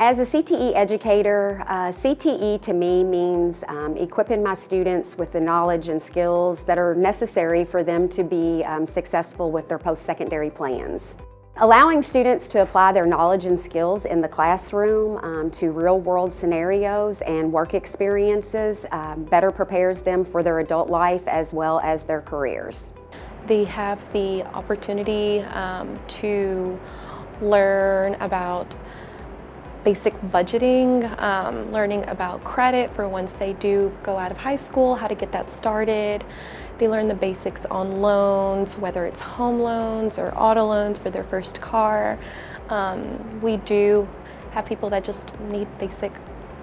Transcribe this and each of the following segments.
As a CTE educator, CTE to me means equipping my students with the knowledge and skills that are necessary for them to be successful with their post-secondary plans. Allowing students to apply their knowledge and skills in the classroom to real-world scenarios and work experiences better prepares them for their adult life as well as their careers. They have the opportunity to learn about basic budgeting, learning about credit for once they do go out of high school, how to get that started. They learn the basics on loans, whether it's home loans or auto loans for their first car. We do have people that just need basic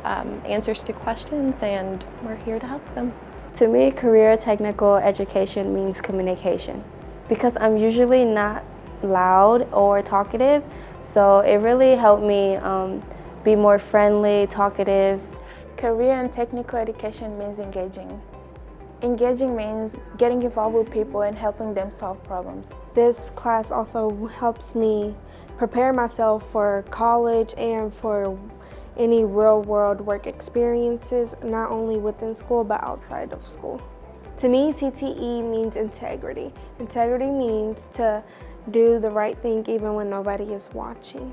answers to questions, and we're here to help them. To me, career technical education means communication, because I'm usually not loud or talkative, so it really helped me be more friendly, talkative. Career and technical education means engaging. Engaging means getting involved with people and helping them solve problems. This class also helps me prepare myself for college and for any real-world work experiences, not only within school but outside of school. To me, CTE means integrity. Integrity means to do the right thing even when nobody is watching.